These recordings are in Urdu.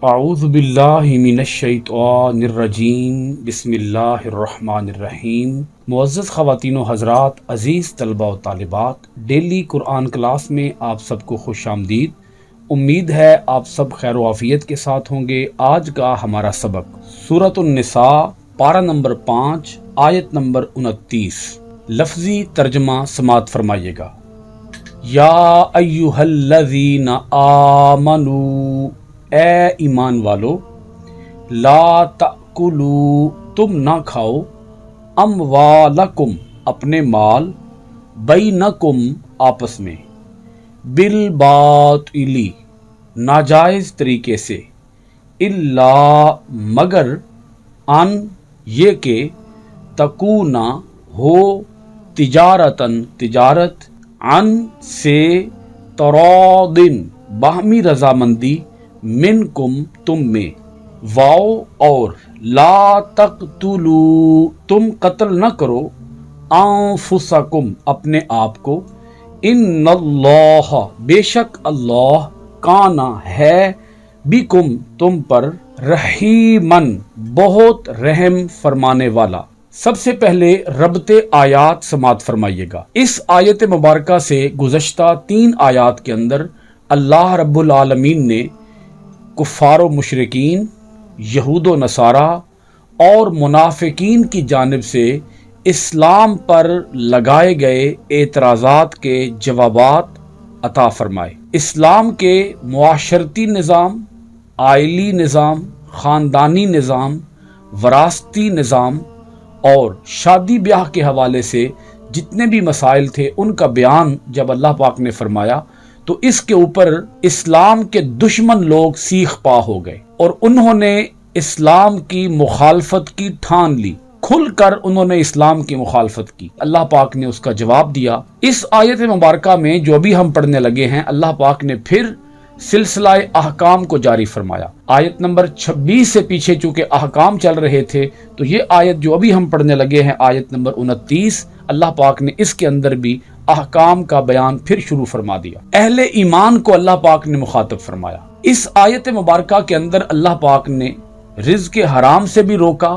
اعوذ باللہ من الشیطان الرجیم بسم اللہ الرحمن الرحیم۔ معزز خواتین و حضرات، عزیز طلبہ و طالبات، ڈیلی قرآن کلاس میں آپ سب کو خوش آمدید۔ امید ہے آپ سب خیر و عافیت کے ساتھ ہوں گے۔ آج کا ہمارا سبق سورۃ النساء، پارہ نمبر 5، آیت نمبر 29۔ لفظی ترجمہ سماعت فرمائیے گا۔ یا ایھا الذین آمنوا، اے ایمان والو، لا تأکلوا، تم نہ کھاؤ، اموالکم، اپنے مال، بینکم، آپس میں، بالباطل، ناجائز طریقے سے، الا، مگر، ان، یہ کہ، تکونا، ہو، تجارتن، تجارت، عن، سے، تراضٍ، باہمی رضامندی، منکم، تم میں، واو، اور، لا تقتلوا، تم قتل نہ کرو، انفسکم، اپنے آپ کو، ان اللہ، بے شک اللہ، کانا، ہے، بکم، تم پر، رحیمن، بہت رحم فرمانے والا۔ سب سے پہلے ربط آیات سماعت فرمائیے گا۔ اس آیت مبارکہ سے گزشتہ 3 آیات کے اندر اللہ رب العالمین نے کفار و مشرکین، یہود و نصارہ اور منافقین کی جانب سے اسلام پر لگائے گئے اعتراضات کے جوابات عطا فرمائے۔ اسلام کے معاشرتی نظام، آئلی نظام، خاندانی نظام، وراثتی نظام اور شادی بیاہ کے حوالے سے جتنے بھی مسائل تھے، ان کا بیان جب اللہ پاک نے فرمایا تو اس کے اوپر اسلام کے دشمن لوگ سیخ پا ہو گئے اور انہوں نے اسلام کی مخالفت کی ٹھان لی، کھل کر انہوں نے اسلام کی مخالفت کی۔ اللہ پاک نے اس کا جواب دیا۔ اس آیت مبارکہ میں جو بھی ہم پڑھنے لگے ہیں، اللہ پاک نے پھر سلسلہ احکام کو جاری فرمایا۔ آیت نمبر 26 سے پیچھے چونکہ احکام چل رہے تھے، تو یہ آیت جو ابھی ہم پڑھنے لگے ہیں، آیت نمبر 29، اللہ پاک نے اس کے اندر بھی احکام کا بیان پھر شروع فرما دیا۔ اہل ایمان کو اللہ پاک نے مخاطب فرمایا۔ اس آیت مبارکہ کے اندر اللہ پاک نے رزق حرام سے بھی روکا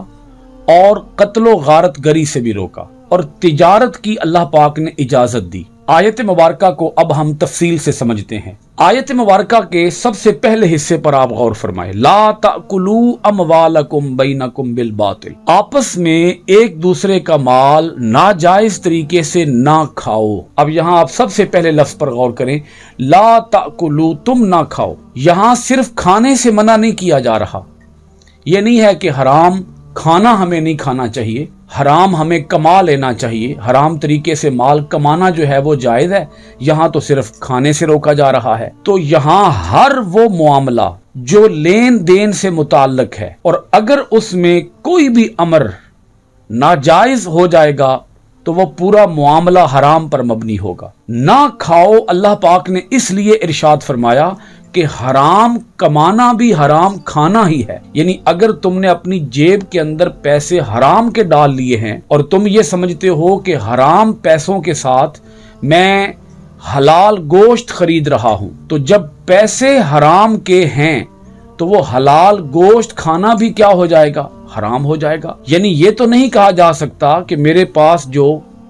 اور قتل و غارت گری سے بھی روکا، اور تجارت کی اللہ پاک نے اجازت دی۔ آیت مبارکہ کو اب ہم تفصیل سے سمجھتے ہیں۔ آیت مبارکہ کے سب سے پہلے حصے پر آپ غور فرمائیں، لا تأکلوا اموالکم بینکم بالباطل، آپس میں ایک دوسرے کا مال ناجائز طریقے سے نہ کھاؤ۔ اب یہاں آپ سب سے پہلے لفظ پر غور کریں، لا تأکلوا، تم نہ کھاؤ۔ یہاں صرف کھانے سے منع نہیں کیا جا رہا، یہ نہیں ہے کہ حرام کھانا ہمیں نہیں کھانا چاہیے، حرام ہمیں کما لینا چاہیے، حرام طریقے سے مال کمانا جو ہے وہ جائز ہے، یہاں تو صرف کھانے سے روکا جا رہا ہے۔ تو یہاں ہر وہ معاملہ جو لین دین سے متعلق ہے، اور اگر اس میں کوئی بھی امر ناجائز ہو جائے گا تو وہ پورا معاملہ حرام پر مبنی ہوگا۔ نہ کھاؤ، اللہ پاک نے اس لیے ارشاد فرمایا کہ حرام کمانا بھی حرام کھانا ہی ہے۔ یعنی اگر تم نے اپنی جیب کے اندر پیسے حرام کے ڈال لیے ہیں اور تم یہ سمجھتے ہو کہ حرام پیسوں کے ساتھ میں حلال گوشت خرید رہا ہوں، تو جب پیسے حرام کے ہیں تو وہ حلال گوشت کھانا بھی کیا ہو جائے گا؟ حرام ہو جائے گا۔ یعنی یہ تو نہیں کہا جا سکتا کہ میرے پاس جو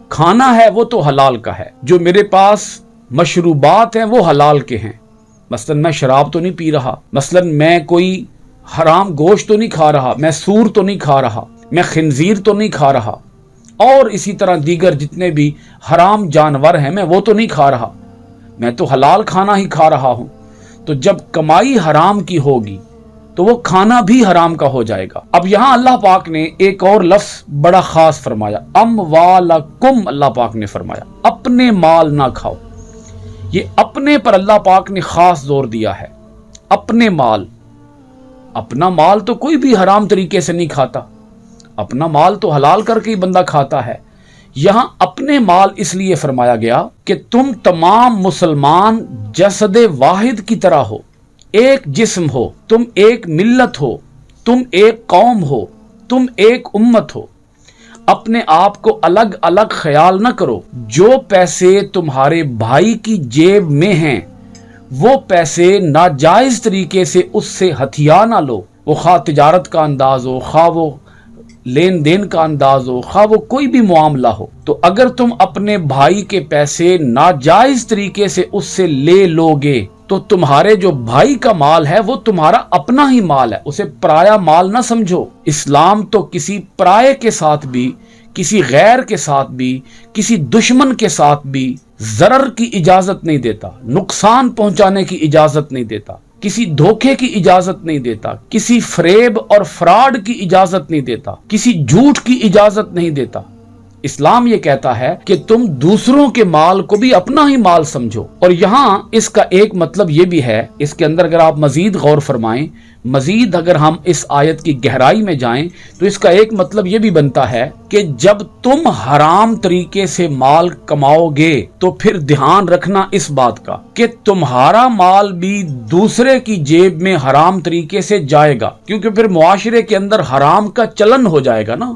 کھانا ہے وہ تو حلال کا ہے، جو میرے پاس مشروبات ہیں وہ حلال کے ہیں۔ مثلا میں شراب تو نہیں پی رہا، مثلا میں کوئی حرام گوشت تو نہیں کھا رہا، میں سور تو نہیں کھا رہا، میں خنزیر تو نہیں کھا رہا، اور اسی طرح دیگر جتنے بھی حرام جانور ہیں میں وہ تو نہیں کھا رہا، میں تو حلال کھانا ہی کھا رہا ہوں۔ تو جب کمائی حرام کی ہوگی تو وہ کھانا بھی حرام کا ہو جائے گا۔ اب یہاں اللہ پاک نے ایک اور لفظ بڑا خاص فرمایا، اموالکم، اللہ پاک نے فرمایا اپنے مال نہ کھاؤ۔ یہ اپنے پر اللہ پاک نے خاص زور دیا ہے، اپنے مال۔ اپنا مال تو کوئی بھی حرام طریقے سے نہیں کھاتا، اپنا مال تو حلال کر کے ہی بندہ کھاتا ہے۔ یہاں اپنے مال اس لیے فرمایا گیا کہ تم تمام مسلمان جسد واحد کی طرح ہو، ایک جسم ہو، تم ایک ملت ہو، تم ایک قوم ہو، تم ایک امت ہو۔ اپنے آپ کو الگ الگ خیال نہ کرو۔ جو پیسے تمہارے بھائی کی جیب میں ہیں وہ پیسے ناجائز طریقے سے اس سے ہتھیا نہ لو، وہ خواہ تجارت کا انداز ہو، خواہ وہ لین دین کا انداز ہو، خواہ وہ کوئی بھی معاملہ ہو۔ تو اگر تم اپنے بھائی کے پیسے ناجائز طریقے سے اس سے لے لو گے تو تمہارے جو بھائی کا مال ہے وہ تمہارا اپنا ہی مال ہے، اسے پرایا مال نہ سمجھو۔ اسلام تو کسی پرائے کے ساتھ بھی، کسی غیر کے ساتھ بھی، کسی دشمن کے ساتھ بھی ضرر کی اجازت نہیں دیتا، نقصان پہنچانے کی اجازت نہیں دیتا، کسی دھوکے کی اجازت نہیں دیتا، کسی فریب اور فراڈ کی اجازت نہیں دیتا، کسی جھوٹ کی اجازت نہیں دیتا۔ اسلام یہ کہتا ہے کہ تم دوسروں کے مال کو بھی اپنا ہی مال سمجھو۔ اور یہاں اس کا ایک مطلب یہ بھی ہے، اس کے اندر اگر آپ مزید غور فرمائیں، مزید اگر ہم اس آیت کی گہرائی میں جائیں تو اس کا ایک مطلب یہ بھی بنتا ہے کہ جب تم حرام طریقے سے مال کماؤ گے تو پھر دھیان رکھنا اس بات کا کہ تمہارا مال بھی دوسرے کی جیب میں حرام طریقے سے جائے گا، کیونکہ پھر معاشرے کے اندر حرام کا چلن ہو جائے گا نا،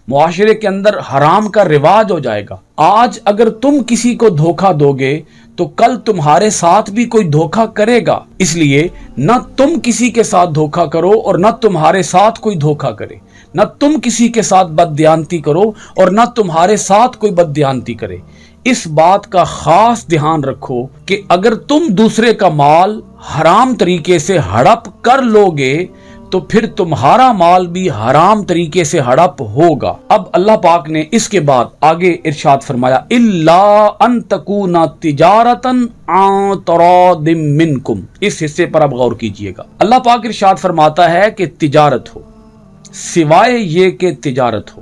معاشرے کے اندر حرام کا رواج ہو جائے گا۔ آج اگر تم کسی کو دھوکہ دو گے تو کل تمہارے ساتھ بھی کوئی دھوکہ کرے گا، اس لیے نہ تم کسی کے ساتھ دھوکہ کرو اور نہ تمہارے ساتھ کوئی دھوکہ کرے، نہ تم کسی کے ساتھ بددیانتی کرو اور نہ تمہارے ساتھ کوئی بددیانتی کرے۔ اس بات کا خاص دھیان رکھو کہ اگر تم دوسرے کا مال حرام طریقے سے ہڑپ کر لو گے تو پھر تمہارا مال بھی حرام طریقے سے ہڑپ ہوگا۔ اب اللہ پاک نے اس کے بعد آگے ارشاد فرمایا الا ان تکون تجارتا عن تراض منکم، اس حصے پر اب غور کیجئے گا۔ اللہ پاک ارشاد فرماتا ہے کہ تجارت ہو، سوائے یہ کہ تجارت ہو،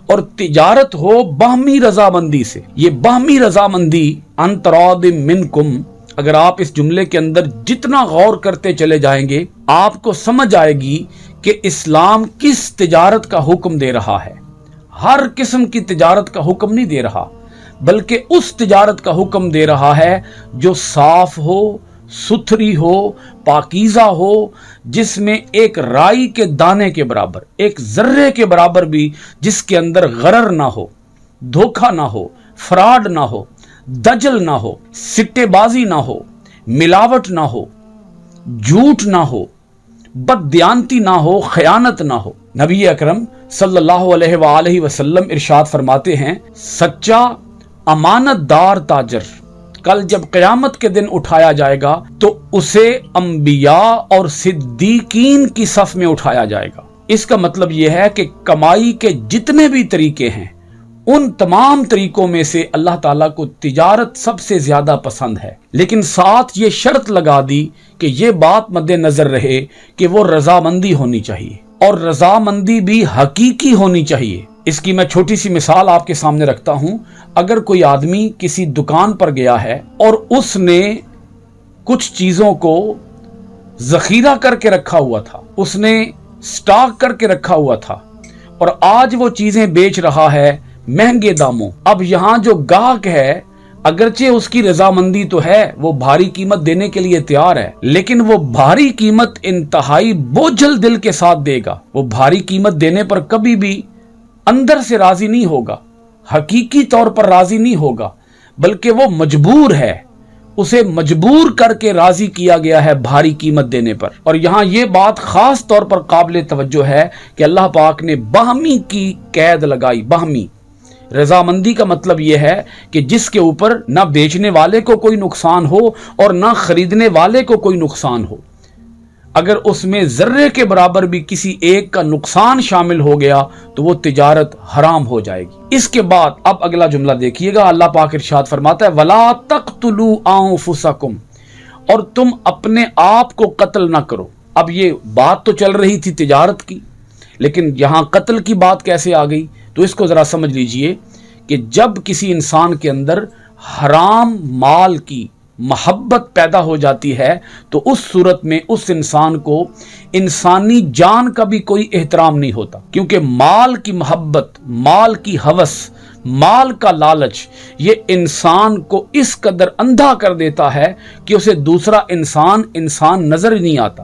اور تجارت ہو باہمی رضامندی سے۔ یہ باہمی رضامندی عن تراض منکم، اگر آپ اس جملے کے اندر جتنا غور کرتے چلے جائیں گے آپ کو سمجھ آئے گی کہ اسلام کس تجارت کا حکم دے رہا ہے۔ ہر قسم کی تجارت کا حکم نہیں دے رہا، بلکہ اس تجارت کا حکم دے رہا ہے جو صاف ہو، ستھری ہو، پاکیزہ ہو، جس میں ایک رائی کے دانے کے برابر، ایک ذرے کے برابر بھی جس کے اندر غرر نہ ہو، دھوکہ نہ ہو، فراڈ نہ ہو، دجل نہ ہو، سٹے بازی نہ ہو، ملاوٹ نہ ہو، جھوٹ نہ ہو، بددیانتی نہ ہو، خیانت نہ ہو۔ نبی اکرم صلی اللہ علیہ وآلہ وسلم ارشاد فرماتے ہیں سچا امانت دار تاجر کل جب قیامت کے دن اٹھایا جائے گا تو اسے انبیاء اور صدیقین کی صف میں اٹھایا جائے گا۔ اس کا مطلب یہ ہے کہ کمائی کے جتنے بھی طریقے ہیں ان تمام طریقوں میں سے اللہ تعالیٰ کو تجارت سب سے زیادہ پسند ہے، لیکن ساتھ یہ شرط لگا دی کہ یہ بات مد نظر رہے کہ وہ رضامندی ہونی چاہیے، اور رضامندی بھی حقیقی ہونی چاہیے۔ اس کی میں چھوٹی سی مثال آپ کے سامنے رکھتا ہوں۔ اگر کوئی آدمی کسی دکان پر گیا ہے اور اس نے کچھ چیزوں کو ذخیرہ کر کے رکھا ہوا تھا، اس نے سٹاک کر کے رکھا ہوا تھا، اور آج وہ چیزیں بیچ رہا ہے مہنگے داموں۔ اب یہاں جو گاہک ہے اگرچہ اس کی رضامندی تو ہے، وہ بھاری قیمت دینے کے لیے تیار ہے، لیکن وہ بھاری قیمت انتہائی بوجھل دل کے ساتھ دے گا۔ وہ بھاری قیمت دینے پر کبھی بھی اندر سے راضی نہیں ہوگا، حقیقی طور پر راضی نہیں ہوگا، بلکہ وہ مجبور ہے، اسے مجبور کر کے راضی کیا گیا ہے بھاری قیمت دینے پر۔ اور یہاں یہ بات خاص طور پر قابل توجہ ہے کہ اللہ پاک نے باہمی کی قید لگائی۔ باہمی رضامندی کا مطلب یہ ہے کہ جس کے اوپر نہ بیچنے والے کو کوئی نقصان ہو اور نہ خریدنے والے کو کوئی نقصان ہو۔ اگر اس میں ذرے کے برابر بھی کسی ایک کا نقصان شامل ہو گیا تو وہ تجارت حرام ہو جائے گی۔ اس کے بعد اب اگلا جملہ دیکھیے گا، اللہ پاک ارشاد فرماتا ہے وَلَا تَقْتُلُوا أَنفُسَكُمْ، اور تم اپنے آپ کو قتل نہ کرو۔ اب یہ بات تو چل رہی تھی تجارت کی، لیکن یہاں قتل کی بات کیسے آ گئی؟ تو اس کو ذرا سمجھ لیجئے کہ جب کسی انسان کے اندر حرام مال کی محبت پیدا ہو جاتی ہے تو اس صورت میں اس انسان کو انسانی جان کا بھی کوئی احترام نہیں ہوتا، کیونکہ مال کی محبت، مال کی ہوس، مال کا لالچ یہ انسان کو اس قدر اندھا کر دیتا ہے کہ اسے دوسرا انسان نظر ہی نہیں آتا۔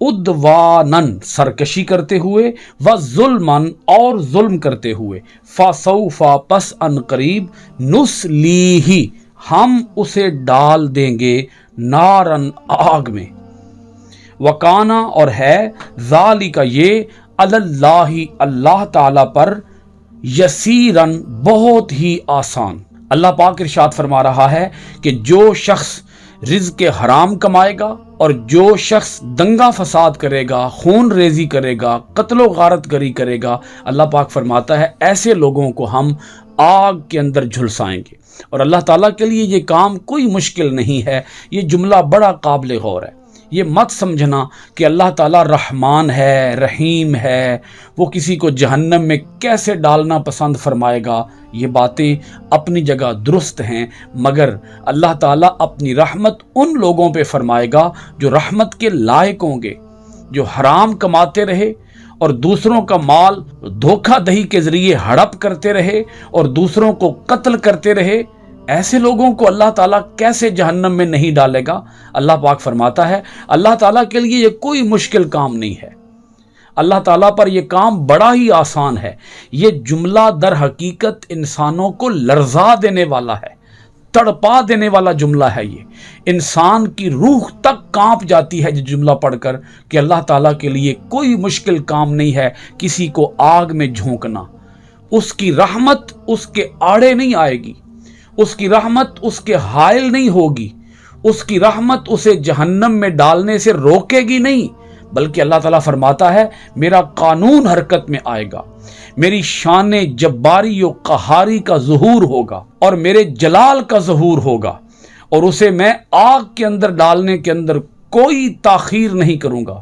عدوانن سرکشی کرتے ہوئے، و ظلمن اور ظلم کرتے ہوئے، فسوف پس ان قریب، نسلیہ ہم اسے ڈال دیں گے، نارن آگ میں، وکانا اور ہے، ذالک یہ، اللہ اللہ تعالی پر، یسیرن بہت ہی آسان۔ اللہ پاک ارشاد فرما رہا ہے کہ جو شخص رزق حرام کمائے گا اور جو شخص دنگا فساد کرے گا، خون ریزی کرے گا، قتل و غارت گری کرے گا، اللہ پاک فرماتا ہے ایسے لوگوں کو ہم آگ کے اندر جھلسائیں گے۔ اور اللہ تعالیٰ کے لیے یہ کام کوئی مشکل نہیں ہے۔ یہ جملہ بڑا قابل غور ہے۔ یہ مت سمجھنا کہ اللہ تعالیٰ رحمان ہے، رحیم ہے، وہ کسی کو جہنم میں کیسے ڈالنا پسند فرمائے گا۔ یہ باتیں اپنی جگہ درست ہیں، مگر اللہ تعالیٰ اپنی رحمت ان لوگوں پہ فرمائے گا جو رحمت کے لائق ہوں گے، جو حرام کماتے رہے اور دوسروں کا مال دھوکہ دہی کے ذریعے ہڑپ کرتے رہے اور دوسروں کو قتل کرتے رہے۔ ایسے لوگوں کو اللہ تعالیٰ کیسے جہنم میں نہیں ڈالے گا؟ اللہ پاک فرماتا ہے اللہ تعالیٰ کے لیے یہ کوئی مشکل کام نہیں ہے۔ اللہ تعالیٰ پر یہ کام بڑا ہی آسان ہے۔ یہ جملہ در حقیقت انسانوں کو لرزا دینے والا ہے، تڑپا دینے والا جملہ ہے۔ یہ انسان کی روح تک کانپ جاتی ہے یہ جملہ پڑھ کر کہ اللہ تعالیٰ کے لیے کوئی مشکل کام نہیں ہے کسی کو آگ میں جھونکنا۔ اس کی رحمت اس کے آڑے نہیں آئے گی، اس کی رحمت اس کے حائل نہیں ہوگی، اس کی رحمت اسے جہنم میں ڈالنے سے روکے گی نہیں، بلکہ اللہ تعالیٰ فرماتا ہے میرا قانون حرکت میں آئے گا، میری شان جباری و قہاری کا ظہور ہوگا اور میرے جلال کا ظہور ہوگا، اور اسے میں آگ کے اندر ڈالنے کے اندر کوئی تاخیر نہیں کروں گا،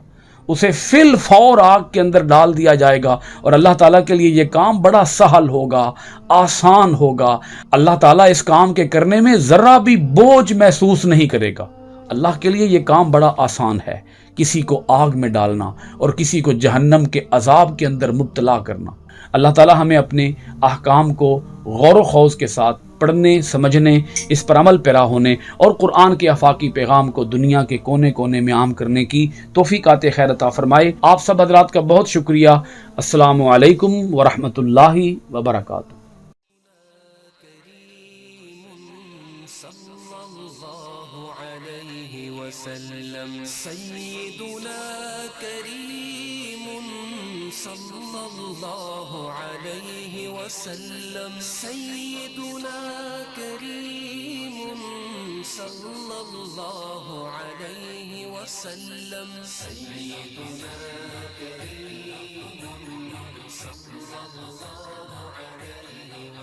اسے فی الفور آگ کے اندر ڈال دیا جائے گا۔ اور اللہ تعالیٰ کے لیے یہ کام بڑا سہل ہوگا، آسان ہوگا۔ اللہ تعالیٰ اس کام کے کرنے میں ذرا بھی بوجھ محسوس نہیں کرے گا۔ اللہ کے لیے یہ کام بڑا آسان ہے، کسی کو آگ میں ڈالنا اور کسی کو جہنم کے عذاب کے اندر مبتلا کرنا۔ اللہ تعالیٰ ہمیں اپنے احکام کو غور و خوض کے ساتھ پڑھنے، سمجھنے، اس پر عمل پیرا ہونے اور قرآن کے آفاقی پیغام کو دنیا کے کونے کونے میں عام کرنے کی توفیقات خیر عطا فرمائے۔ آپ سب حضرات کا بہت شکریہ۔ السلام علیکم ورحمۃ اللہ وبرکاتہ۔ سیدنا کریم صلی اللہ علیہ وسلم، سیدنا کریم صلی اللہ علیہ وسلم، سیدنا کریم صلی اللہ